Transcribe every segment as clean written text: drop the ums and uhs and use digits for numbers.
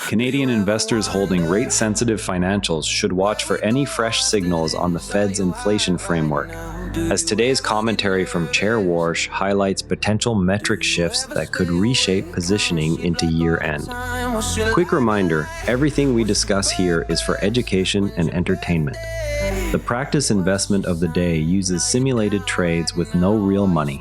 Canadian investors holding rate-sensitive financials should watch for any fresh signals on the Fed's inflation framework, as today's commentary from Chair Warsh highlights potential metric shifts that could reshape positioning into year-end. Quick reminder, everything we discuss here is for education and entertainment. The practice investment of the day uses simulated trades with no real money.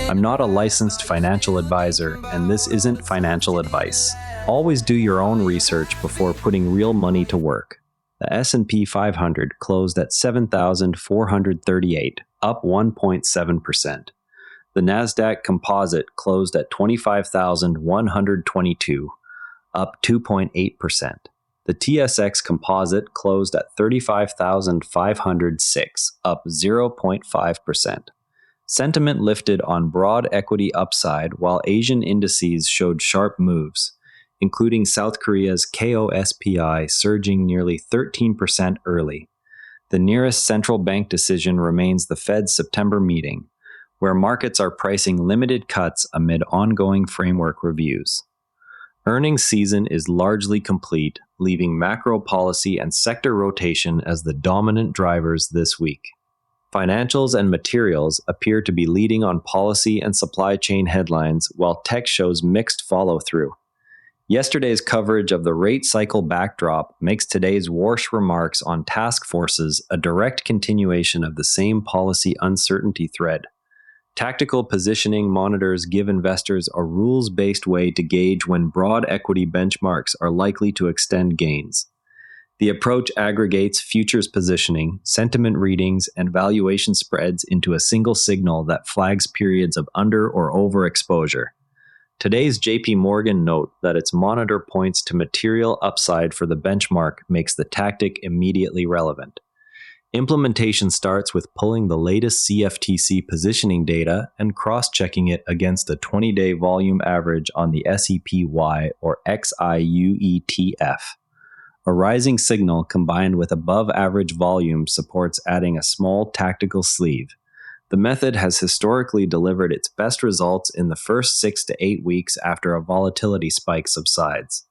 I'm not a licensed financial advisor, and this isn't financial advice. Always do your own research before putting real money to work. The S&P 500 closed at 7,438, up 1.7%. The Nasdaq Composite closed at 25,122, up 2.8%. The TSX Composite closed at 35,506, up 0.5%. Sentiment lifted on broad equity upside while Asian indices showed sharp moves, including South Korea's KOSPI surging nearly 13% early. The nearest central bank decision remains the Fed's September meeting, where markets are pricing limited cuts amid ongoing framework reviews. Earnings season is largely complete, leaving macro policy and sector rotation as the dominant drivers this week. Financials and materials appear to be leading on policy and supply chain headlines, while tech shows mixed follow-through. Yesterday's coverage of the rate cycle backdrop makes today's Warsh remarks on task forces a direct continuation of the same policy uncertainty thread. Tactical positioning monitors give investors a rules-based way to gauge when broad equity benchmarks are likely to extend gains. The approach aggregates futures positioning, sentiment readings, and valuation spreads into a single signal that flags periods of under or over exposure. Today's JP Morgan note that its monitor points to material upside for the benchmark makes the tactic immediately relevant. Implementation starts with pulling the latest CFTC positioning data and cross-checking it against a 20-day volume average on the SEPY or XIUETF. A rising signal combined with above-average volume supports adding a small tactical sleeve. The method has historically delivered its best results in the first 6 to 8 weeks after a volatility spike subsides.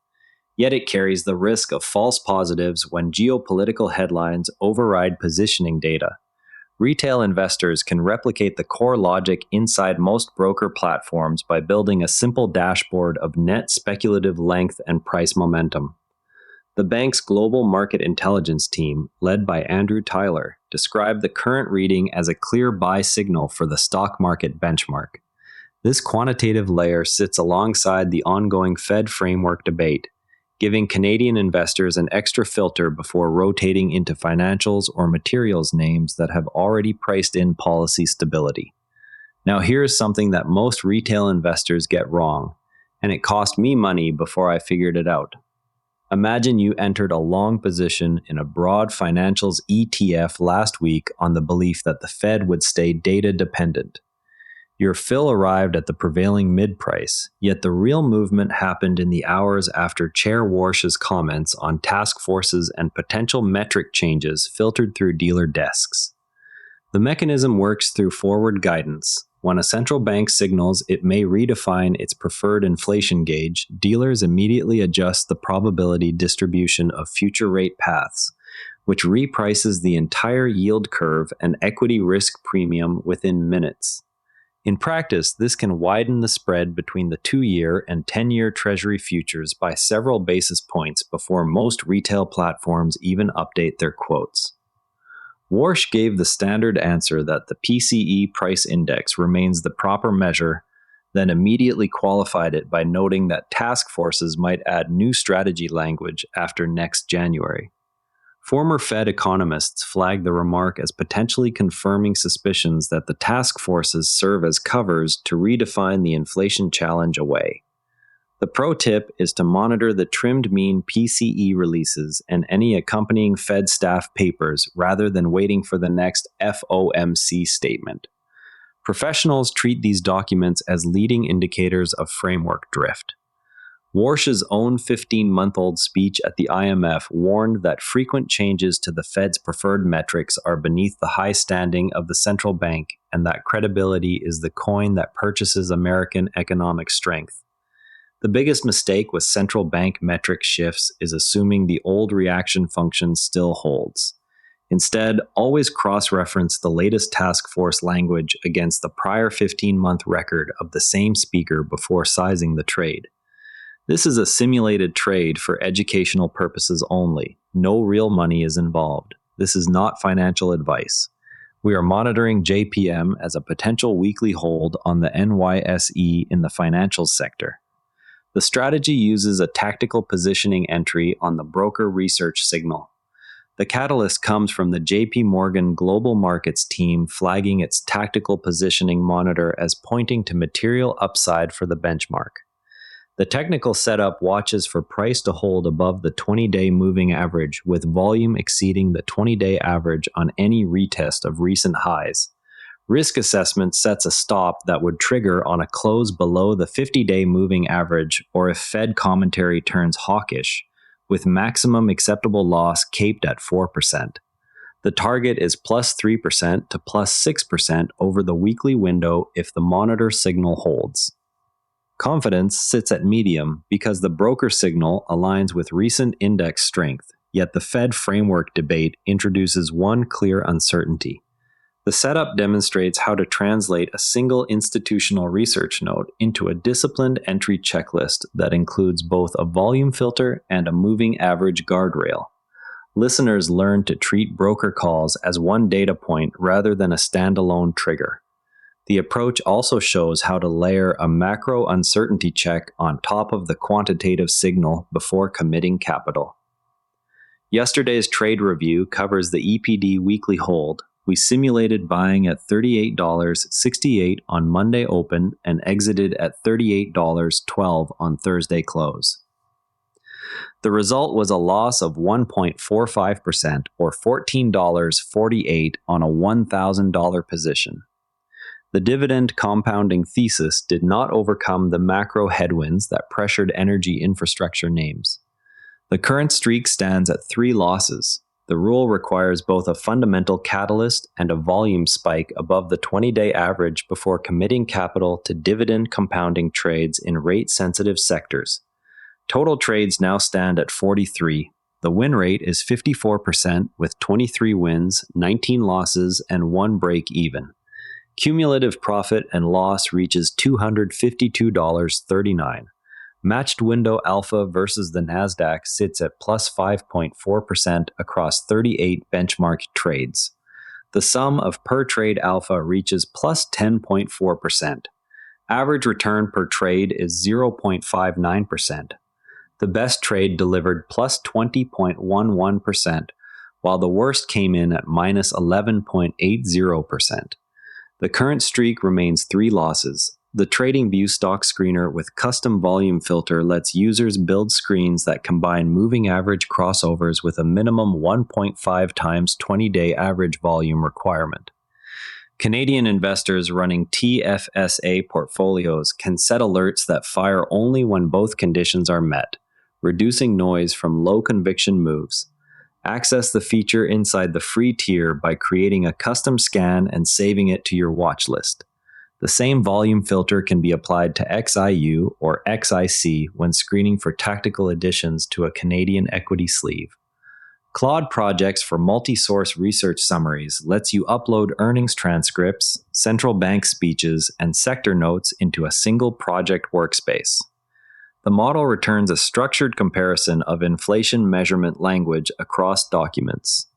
Yet it carries the risk of false positives when geopolitical headlines override positioning data. Retail investors can replicate the core logic inside most broker platforms by building a simple dashboard of net speculative length and price momentum. The bank's global market intelligence team, led by Andrew Tyler, described the current reading as a clear buy signal for the stock market benchmark. This quantitative layer sits alongside the ongoing Fed framework debate, giving Canadian investors an extra filter before rotating into financials or materials names that have already priced in policy stability. Now here's something that most retail investors get wrong, and it cost me money before I figured it out. Imagine you entered a long position in a broad financials ETF last week on the belief that the Fed would stay data dependent. Your fill arrived at the prevailing mid-price, yet the real movement happened in the hours after Chair Warsh's comments on task forces and potential metric changes filtered through dealer desks. The mechanism works through forward guidance. When a central bank signals it may redefine its preferred inflation gauge, dealers immediately adjust the probability distribution of future rate paths, which reprices the entire yield curve and equity risk premium within minutes. In practice, this can widen the spread between the 2-year and 10-year Treasury futures by several basis points before most retail platforms even update their quotes. Warsh gave the standard answer that the PCE price index remains the proper measure, then immediately qualified it by noting that task forces might add new strategy language after next January. Former Fed economists flagged the remark as potentially confirming suspicions that the task forces serve as covers to redefine the inflation challenge away. The pro tip is to monitor the trimmed mean PCE releases and any accompanying Fed staff papers rather than waiting for the next FOMC statement. Professionals treat these documents as leading indicators of framework drift. Warsh's own 15-month-old speech at the IMF warned that frequent changes to the Fed's preferred metrics are beneath the high standing of the central bank and that credibility is the coin that purchases American economic strength. The biggest mistake with central bank metric shifts is assuming the old reaction function still holds. Instead, always cross-reference the latest task force language against the prior 15-month record of the same speaker before sizing the trade. This is a simulated trade for educational purposes only. No real money is involved. This is not financial advice. We are monitoring JPM as a potential weekly hold on the NYSE in the financials sector. The strategy uses a tactical positioning entry on the broker research signal. The catalyst comes from the JP Morgan Global Markets team flagging its tactical positioning monitor as pointing to material upside for the benchmark. The technical setup watches for price to hold above the 20-day moving average, with volume exceeding the 20-day average on any retest of recent highs. Risk assessment sets a stop that would trigger on a close below the 50-day moving average or if Fed commentary turns hawkish, with maximum acceptable loss caped at 4%. The target is plus 3% to plus 6% over the weekly window if the monitor signal holds. Confidence sits at medium because the broker signal aligns with recent index strength, yet the Fed framework debate introduces one clear uncertainty. The setup demonstrates how to translate a single institutional research note into a disciplined entry checklist that includes both a volume filter and a moving average guardrail. Listeners learn to treat broker calls as one data point rather than a standalone trigger. The approach also shows how to layer a macro uncertainty check on top of the quantitative signal before committing capital. Yesterday's trade review covers the EPD weekly hold. We simulated buying at $38.68 on Monday open and exited at $38.12 on Thursday close. The result was a loss of 1.45% or $14.48 on a $1,000 position. The dividend compounding thesis did not overcome the macro headwinds that pressured energy infrastructure names. The current streak stands at 3 losses. The rule requires both a fundamental catalyst and a volume spike above the 20-day average before committing capital to dividend compounding trades in rate-sensitive sectors. Total trades now stand at 43. The win rate is 54% with 23 wins, 19 losses, and 1 break even. Cumulative profit and loss reaches $252.39. Matched window alpha versus the Nasdaq sits at plus 5.4% across 38 benchmark trades. The sum of per trade alpha reaches plus 10.4%. Average return per trade is 0.59%. The best trade delivered plus 20.11%, while the worst came in at minus 11.80%. The current streak remains 3 losses. The TradingView stock screener with custom volume filter lets users build screens that combine moving average crossovers with a minimum 1.5 times 20-day average volume requirement. Canadian investors running TFSA portfolios can set alerts that fire only when both conditions are met, reducing noise from low conviction moves. Access the feature inside the free tier by creating a custom scan and saving it to your watch list. The same volume filter can be applied to XIU or XIC when screening for tactical additions to a Canadian equity sleeve. Claude Projects for multi-source research summaries lets you upload earnings transcripts, central bank speeches, and sector notes into a single project workspace. The model returns a structured comparison of inflation measurement language across documents.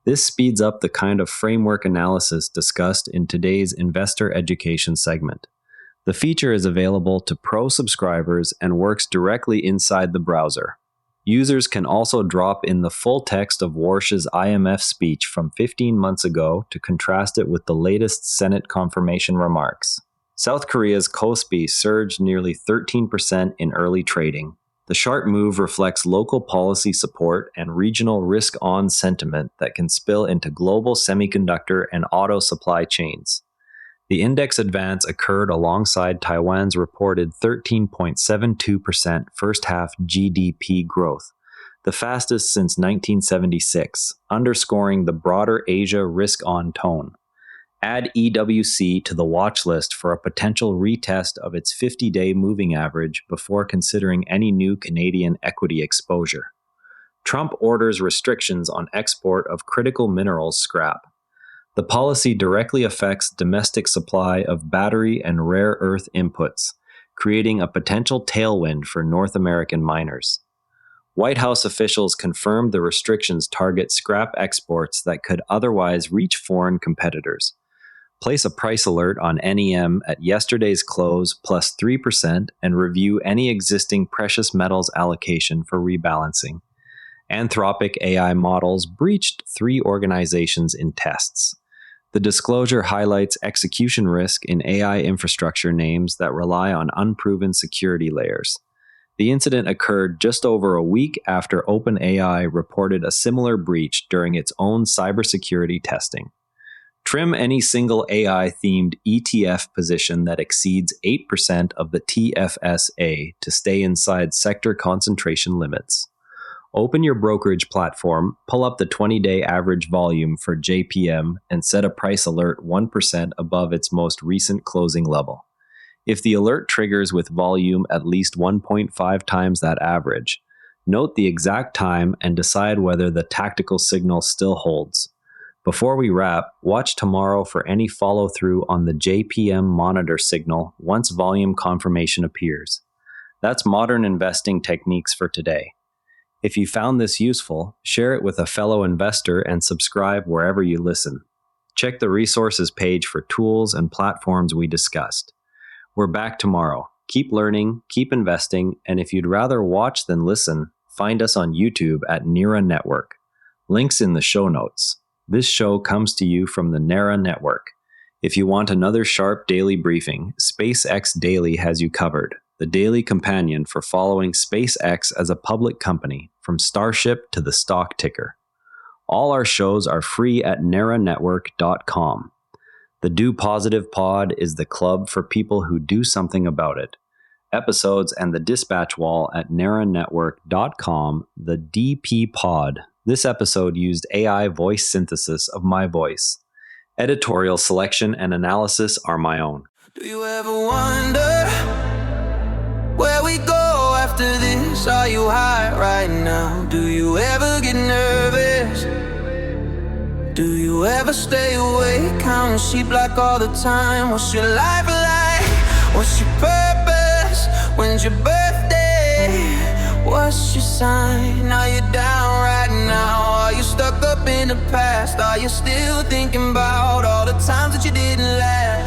This speeds up the kind of framework analysis discussed in today's investor education segment. The feature is available to Pro subscribers and works directly inside the browser. Users can also drop in the full text of Warsh's IMF speech from 15 months ago to contrast it with the latest Senate confirmation remarks. South Korea's KOSPI surged nearly 13% in early trading. The sharp move reflects local policy support and regional risk-on sentiment that can spill into global semiconductor and auto supply chains. The index advance occurred alongside Taiwan's reported 13.72% first-half GDP growth, the fastest since 1976, underscoring the broader Asia risk-on tone. Add EWC to the watch list for a potential retest of its 50-day moving average before considering any new Canadian equity exposure. Trump orders restrictions on export of critical minerals scrap. The policy directly affects domestic supply of battery and rare earth inputs, creating a potential tailwind for North American miners. White House officials confirmed the restrictions target scrap exports that could otherwise reach foreign competitors. Place a price alert on NEM at yesterday's close plus 3% and review any existing precious metals allocation for rebalancing. Anthropic AI models breached 3 organizations in tests. The disclosure highlights execution risk in AI infrastructure names that rely on unproven security layers. The incident occurred just over a week after OpenAI reported a similar breach during its own cybersecurity testing. Trim any single AI-themed ETF position that exceeds 8% of the TFSA to stay inside sector concentration limits. Open your brokerage platform, pull up the 20-day average volume for JPM, and set a price alert 1% above its most recent closing level. If the alert triggers with volume at least 1.5 times that average, note the exact time and decide whether the tactical signal still holds. Before we wrap, watch tomorrow for any follow-through on the JPM monitor signal once volume confirmation appears. That's modern investing techniques for today. If you found this useful, share it with a fellow investor and subscribe wherever you listen. Check the resources page for tools and platforms we discussed. We're back tomorrow. Keep learning, keep investing, and if you'd rather watch than listen, find us on YouTube at Nera Network. Links in the show notes. This show comes to you from the Nera Network. If you want another sharp daily briefing, SpaceX Daily has you covered, the daily companion for following SpaceX as a public company, from Starship to the stock ticker. All our shows are free at neranetwork.com. The Do Positive Pod is the club for people who do something about it. Episodes and the dispatch wall at neranetwork.com, the DP Pod. This episode used AI voice synthesis of my voice. Editorial selection and analysis are my own. Do you ever wonder where we go after this? Are you high right now? Do you ever get nervous? Do you ever stay awake, counting sheep like all the time? What's your life like? What's your purpose? When's your birthday? What's your sign? Are you down right now? Are you stuck up in the past? Are you still thinking about all the times that you didn't laugh?